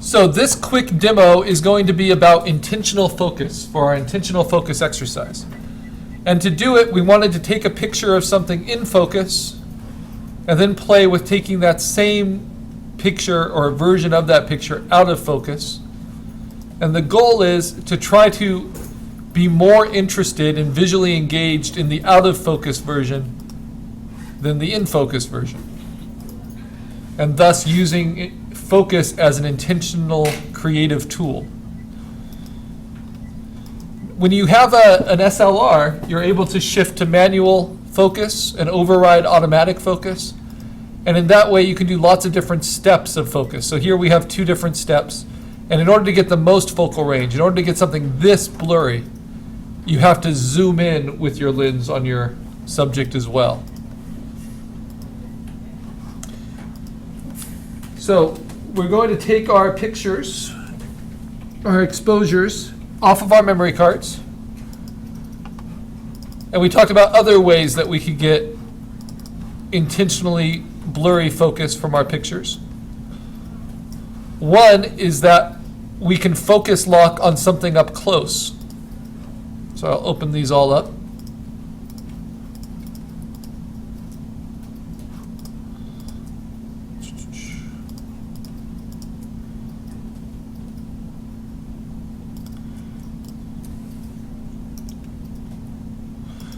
So this quick demo is going to be about intentional focus for our intentional focus exercise. And to do it, we wanted to take a picture of something in focus and then play with taking that same picture or a version of that picture out of focus. And the goal is to try to be more interested and visually engaged in the out of focus version than the in focus version. And thus using focus as an intentional creative tool. When you have an SLR, you're able to shift to manual focus and override automatic focus. And in that way, you can do lots of different steps of focus. So here we have 2 different steps. And in order to get the most focal range, in order to get something this blurry, you have to zoom in with your lens on your subject as well. So we're going to take our pictures, our exposures, off of our memory cards. And we talked about other ways that we could get intentionally blurry focus from our pictures. One is that we can focus lock on something up close. So I'll open these all up.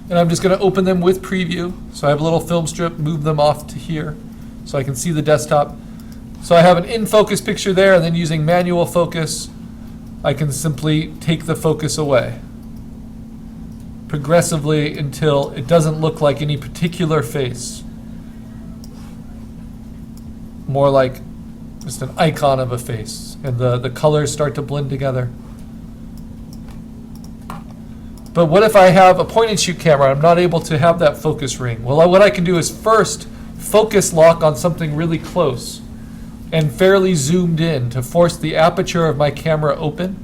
And I'm just going to open them with preview. So I have a little film strip, move them off to here so I can see the desktop. So I have an in-focus picture there, and then using manual focus, I can simply take the focus away progressively until it doesn't look like any particular face. More like just an icon of a face, and the colors start to blend together. But what if I have a point and shoot camera? I'm not able to have that focus ring. Well, what I can do is first focus lock on something really close and fairly zoomed in to force the aperture of my camera open.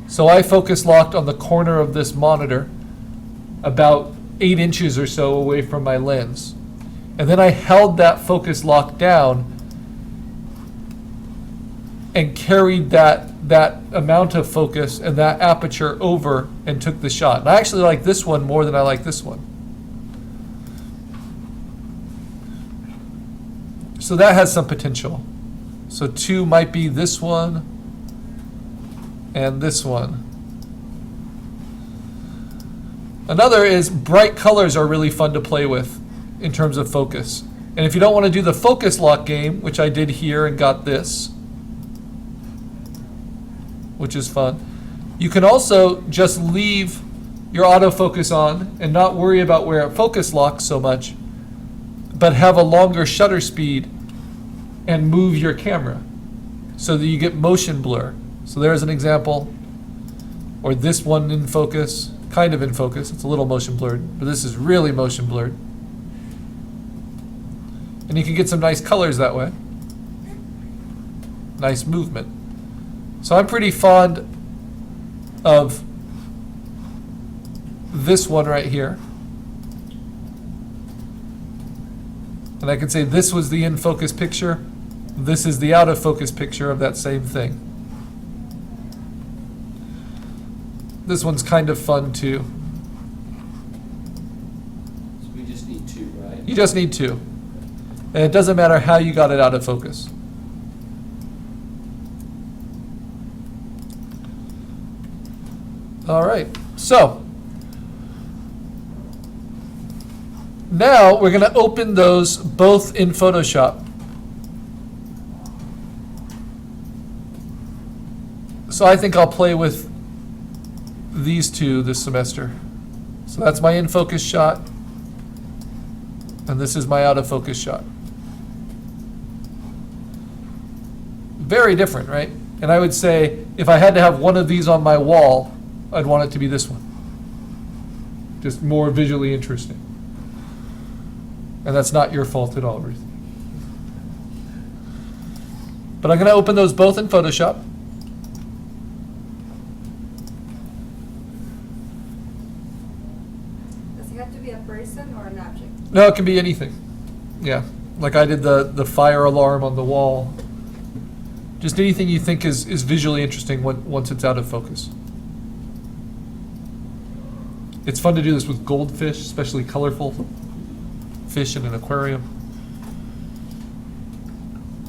So I focus locked on the corner of this monitor about 8 inches or so away from my lens. And then I held that focus lock down and carried that amount of focus and that aperture over and took the shot. And I actually like this one more than I like this one. So that has some potential. So 2 might be this one and this one. Another is bright colors are really fun to play with in terms of focus. And if you don't want to do the focus lock game, which I did here and got this, which is fun, you can also just leave your autofocus on and not worry about where it focus locks so much, but have a longer shutter speed and move your camera so that you get motion blur. So there's an example, or this one in focus, kind of in focus. It's a little motion blurred, but this is really motion blurred. And you can get some nice colors that way. Nice movement. So I'm pretty fond of this one right here. And I can say this was the in-focus picture. This is the out-of-focus picture of that same thing. This one's kind of fun too. So we just need 2, right? You just need 2. And it doesn't matter how you got it out of focus. All right, so now we're going to open those both in Photoshop. So I think I'll play with these 2 this semester. So that's my in-focus shot, and this is my out-of-focus shot. Very different, right? And I would say if I had to have one of these on my wall, I'd want it to be this one. Just more visually interesting. And that's not your fault at all, Ruth. But I'm going to open those both in Photoshop. Does it have to be a person or an object? No, it can be anything. Yeah, like I did the fire alarm on the wall. Just anything you think is visually interesting once it's out of focus. It's fun to do this with goldfish, especially colorful fish in an aquarium.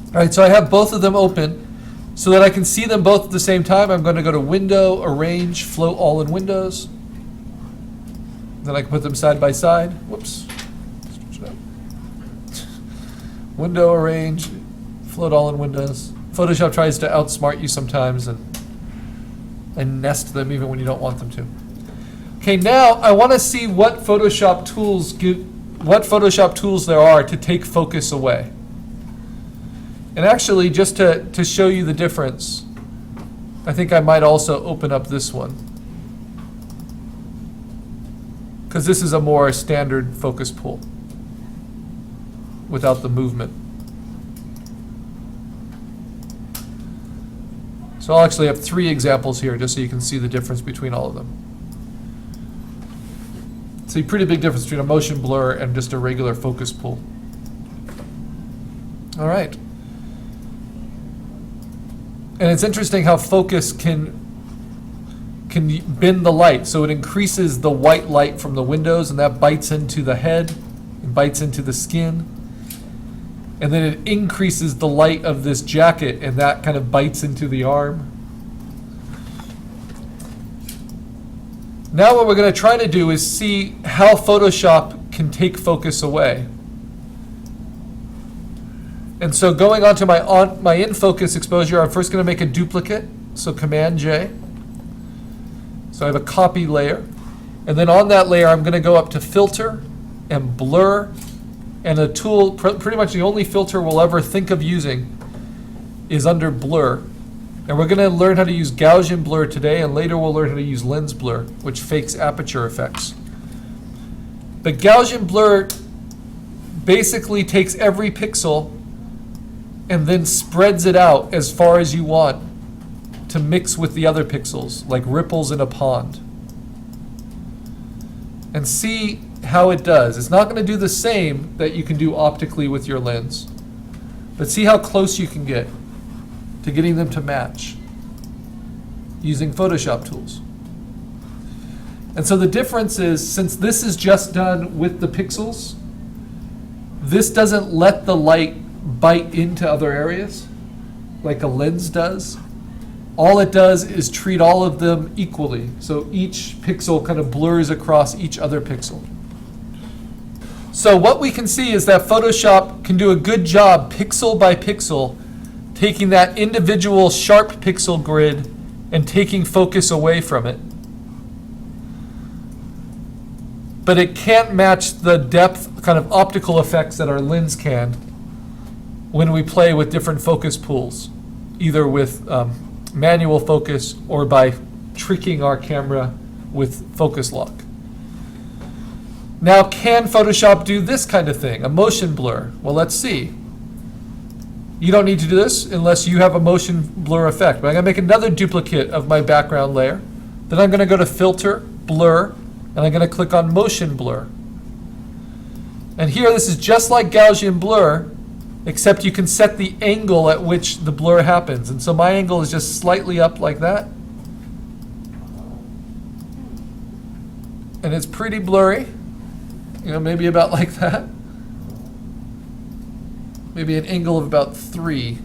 All right, so I have both of them open. So that I can see them both at the same time, I'm going to go to Window, Arrange, Float All in Windows. Then I can put them side by side. Whoops. Switch it up. Window, Arrange, Float All in Windows. Photoshop tries to outsmart you sometimes and nest them even when you don't want them to. Okay, now I want to see what Photoshop tools there are to take focus away. And actually, just to show you the difference, I think I might also open up this one, because this is a more standard focus pull without the movement. So I'll actually have 3 examples here just so you can see the difference between all of them. See, pretty big difference between a motion blur and just a regular focus pull. All right. And it's interesting how focus can bend the light. So it increases the white light from the windows, and that bites into the head and bites into the skin. And then it increases the light of this jacket, and that kind of bites into the arm. Now what we're going to try to do is see how Photoshop can take focus away. And so going on to my in-focus exposure, I'm first going to make a duplicate, so Command-J. So I have a copy layer. And then on that layer, I'm going to go up to Filter and Blur. And a tool, pretty much the only filter we'll ever think of using is under Blur. And we're going to learn how to use Gaussian blur today, and later we'll learn how to use lens blur, which fakes aperture effects. But Gaussian blur basically takes every pixel and then spreads it out as far as you want to mix with the other pixels, like ripples in a pond. And see how it does. It's not going to do the same that you can do optically with your lens, but see how close you can get to getting them to match using Photoshop tools. And so the difference is, since this is just done with the pixels, this doesn't let the light bite into other areas like a lens does. All it does is treat all of them equally. So each pixel kind of blurs across each other pixel. So what we can see is that Photoshop can do a good job pixel by pixel, taking that individual sharp pixel grid and taking focus away from it. But it can't match the depth kind of optical effects that our lens can when we play with different focus pools, either with manual focus or by tricking our camera with focus lock. Now, can Photoshop do this kind of thing, a motion blur? Well, let's see. You don't need to do this unless you have a motion blur effect. But I'm going to make another duplicate of my background layer. Then I'm going to go to Filter, Blur, and I'm going to click on Motion Blur. And here, this is just like Gaussian blur, except you can set the angle at which the blur happens. And so my angle is just slightly up like that. And it's pretty blurry. You know, maybe about like that. Maybe an angle of about 3.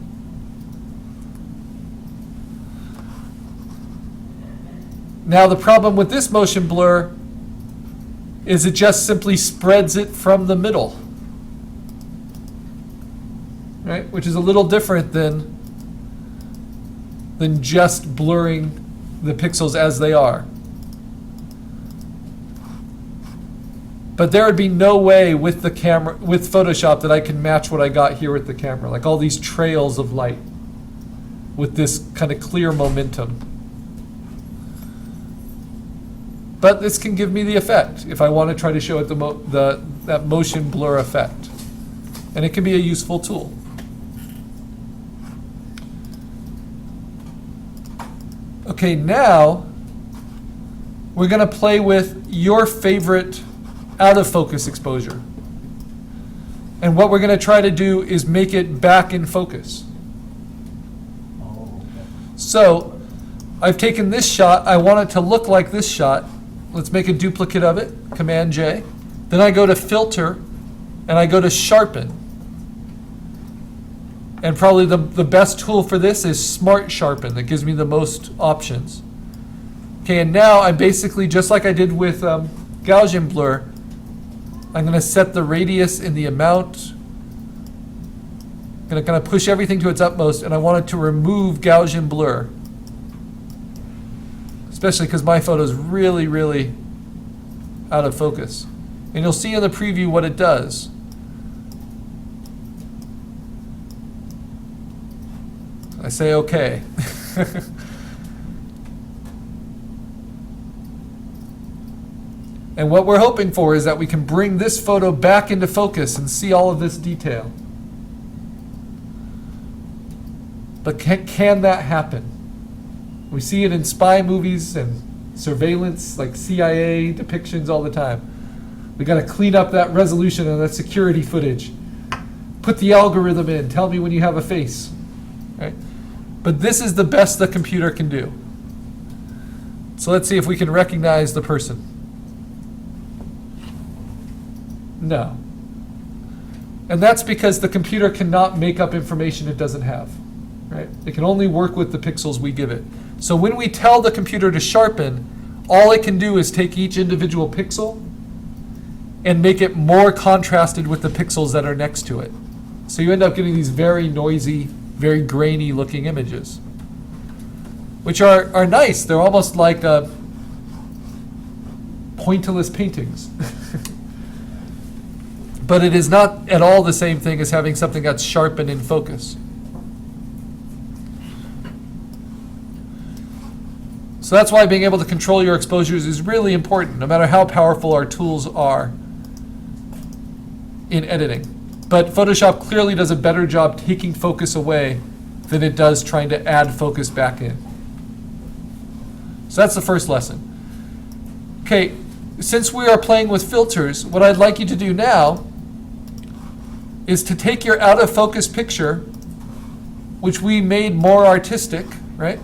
Now the problem with this motion blur is it just simply spreads it from the middle. Right? Which is a little different than just blurring the pixels as they are. But there would be no way with the camera, with Photoshop, that I can match what I got here with the camera, like all these trails of light with this kind of clear momentum. But this can give me the effect if I want to try to show it that motion blur effect. And it can be a useful tool. Okay, now we're going to play with your favorite out of focus exposure. And what we're going to try to do is make it back in focus. So I've taken this shot. I want it to look like this shot. Let's make a duplicate of it. Command J. Then I go to Filter, and I go to Sharpen. And probably the best tool for this is Smart Sharpen. That gives me the most options. Okay, and now I'm basically, just like I did with Gaussian blur, I'm going to set the radius and the amount. I'm going to kind of push everything to its utmost, and I want it to remove Gaussian blur. Especially because my photo is really, really out of focus. And you'll see in the preview what it does. I say okay. And what we're hoping for is that we can bring this photo back into focus and see all of this detail. But can that happen? We see it in spy movies and surveillance, like CIA depictions all the time. We got to clean up that resolution and that security footage. Put the algorithm in. Tell me when you have a face. Right? But this is the best the computer can do. So let's see if we can recognize the person. No. And that's because the computer cannot make up information it doesn't have. Right? It can only work with the pixels we give it. So when we tell the computer to sharpen, all it can do is take each individual pixel and make it more contrasted with the pixels that are next to it. So you end up getting these very noisy, very grainy looking images, which are nice. They're almost like pointillist paintings. But it is not at all the same thing as having something that's sharp and in focus. So that's why being able to control your exposures is really important, no matter how powerful our tools are in editing. But Photoshop clearly does a better job taking focus away than it does trying to add focus back in. So that's the first lesson. Okay, since we are playing with filters, what I'd like you to do now is to take your out of focus picture, which we made more artistic, right?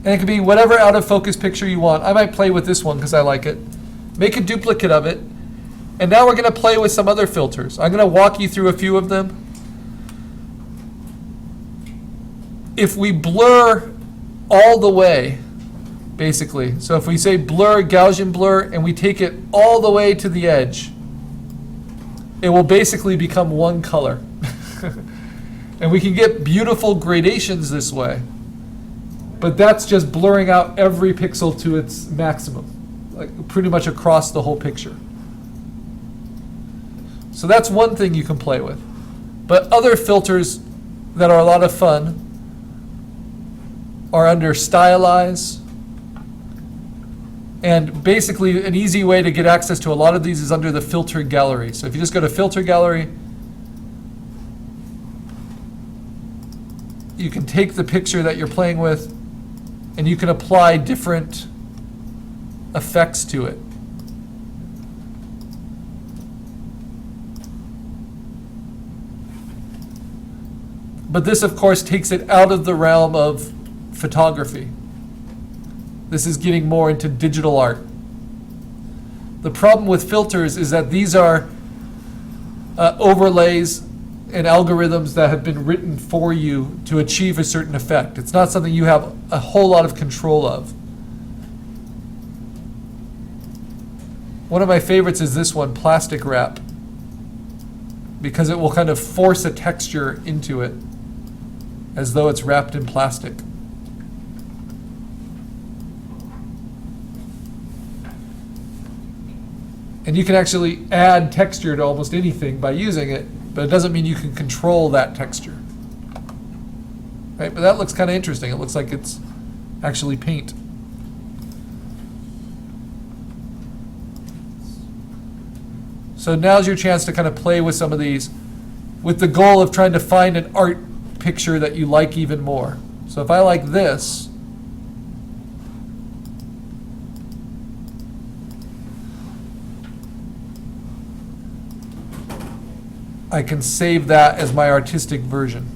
And it can be whatever out of focus picture you want. I might play with this one because I like it. Make a duplicate of it. And now we're going to play with some other filters. I'm going to walk you through a few of them. If we blur all the way, basically, so if we say blur, Gaussian blur, and we take it all the way to the edge, it will basically become one color. And we can get beautiful gradations this way. But that's just blurring out every pixel to its maximum, like pretty much across the whole picture. So that's one thing you can play with. But other filters that are a lot of fun are under Stylize. And basically an easy way to get access to a lot of these is under the Filter Gallery. So if you just go to Filter Gallery, you can take the picture that you're playing with and you can apply different effects to it. But this, of course, takes it out of the realm of photography. This is getting more into digital art. The problem with filters is that these are overlays and algorithms that have been written for you to achieve a certain effect. It's not something you have a whole lot of control of. One of my favorites is this one, Plastic Wrap, because it will kind of force a texture into it as though it's wrapped in plastic. And you can actually add texture to almost anything by using it, but it doesn't mean you can control that texture. Right? But that looks kind of interesting. It looks like it's actually paint. So now's your chance to kind of play with some of these with the goal of trying to find an art picture that you like even more. So if I like this, I can save that as my artistic version.